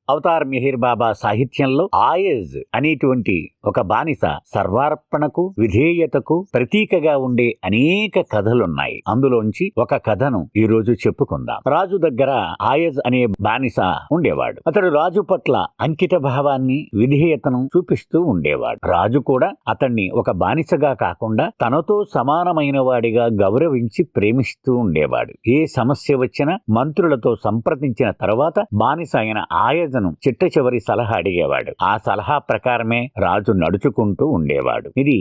Avatar Mihir బాబా సాహిత్యంలో ఆయజ్ అనేటువంటి ఒక బానిస సర్వార్పణకు విధేయతకు ప్రతీకగా ఉండే అనేక కథలున్నాయి. అందులోంచి ఒక కథను ఈ రోజు చెప్పుకుందాం. రాజు దగ్గర ఆయజ్ అనే బానిస ఉండేవాడు. అతడు రాజు పట్ల అంకిత భావాన్ని విధేయతను చూపిస్తూ ఉండేవాడు. రాజు కూడా అతన్ని ఒక బానిసగా కాకుండా తనతో సమానమైన వాడిగా గౌరవించి ప్రేమిస్తూ ఉండేవాడు. ఏ సమస్య వచ్చినా మంత్రులతో సంప్రదించిన తర్వాత బానిస అయిన ఆయజ్ను చిట్ట చివరి సలహా అడిగేవాడు. ఆ సలహా ప్రకారమే రాజు నడుచుకుంటూ ఉండేవాడు. ఇది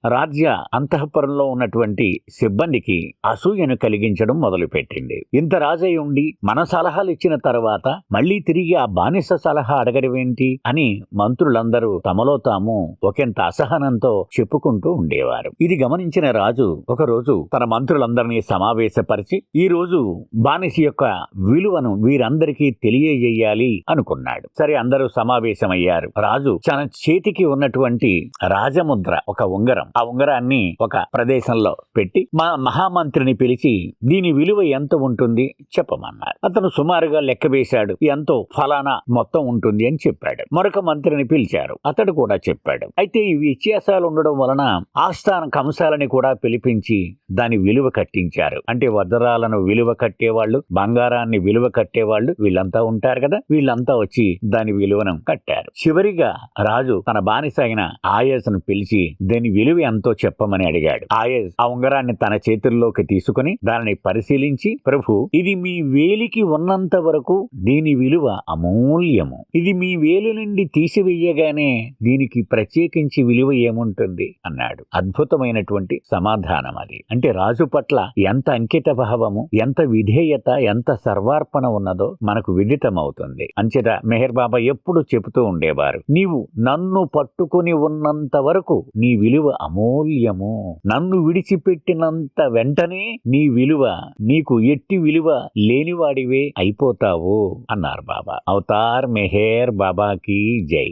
రాజ్య అంతఃపురంలో ఉన్నటువంటి సిబ్బందికి అసూయను కలిగించడం మొదలుపెట్టింది. ఇంత రాజయ్య ఉండి మన సలహాలు ఇచ్చిన తర్వాత మళ్లీ తిరిగి ఆ బానిస సలహా అడగడమేంటి అని మంత్రులందరూ తమలో తాము ఒకంత అసహనంతో చెప్పుకుంటూ ఉండేవారు. ఇది గమనించిన రాజు ఒకరోజు తన మంత్రులందరినీ సమావేశపరిచి ఈ రోజు బానిస యొక్క విలువను వీరందరికీ తెలియజేయాలి అనుకున్నాడు. సరే, అందరూ సమావేశమయ్యారు. రాజు తన చేతికి ఉన్నటువంటి రాజముద్ర, ఒక ఉంగరం, ఆ ఉంగరాన్ని ఒక ప్రదేశంలో పెట్టి మహామంత్రిని పిలిచి దీని విలువ ఎంత ఉంటుంది చెప్పమన్నారు. అతను సుమారుగా లెక్క వేశాడు. ఎంతో ఫలానా మొత్తం ఉంటుంది అని చెప్పాడు. మరొక మంత్రిని పిలిచారు. అతడు కూడా చెప్పాడు. అయితే ఈ వ్యత్యాసాలు ఉండడం వలన ఆస్థాన కంసాలని కూడా పిలిపించి దాని విలువ కట్టించారు. అంటే వజ్రాలను విలువ కట్టేవాళ్ళు, బంగారాన్ని విలువ కట్టేవాళ్ళు వీళ్ళంతా ఉంటారు కదా, వీళ్ళంతా వచ్చి దాని విలువను కట్టారు. చివరిగా రాజు తన బానిస అయిన ఆయస్ను పిలిచి దాని విలువ ఎంతో చెప్పమని అడిగాడు. ఆయస్ ఆ ఉంగరాన్ని తన చేతుల్లోకి తీసుకుని దానిని పరిశీలించి, ప్రభు, ఇది మీ వేలికి ఉన్నంత వరకు దీని విలువ అమూల్యము. ఇది మీ వేలు నుండి తీసివేయగానే దీనికి ప్రత్యేకించి విలువ ఏముంటుంది అన్నాడు. అద్భుతమైనటువంటి సమాధానం అది. అంటే రాజు పట్ల ఎంత అంకిత భావము, ఎంత విధేయత, ఎంత సర్వార్పణ ఉన్నదో మనకు విదితమవుతుంది. అంచేత మెహర్ బాబా ఎప్పుడు చెబుతూ ఉండేవారు, నీవు నన్ను పట్టుకుని ఉన్నంత వరకు నీ విలువ అమూల్యము. నన్ను విడిచిపెట్టినంత వెంటనే నీ విలువ, నీకు ఎట్టి విలువ లేనివాడివే అయిపోతావు అన్నారు బాబా. అవతార్ మెహర్ బాబాకి జై.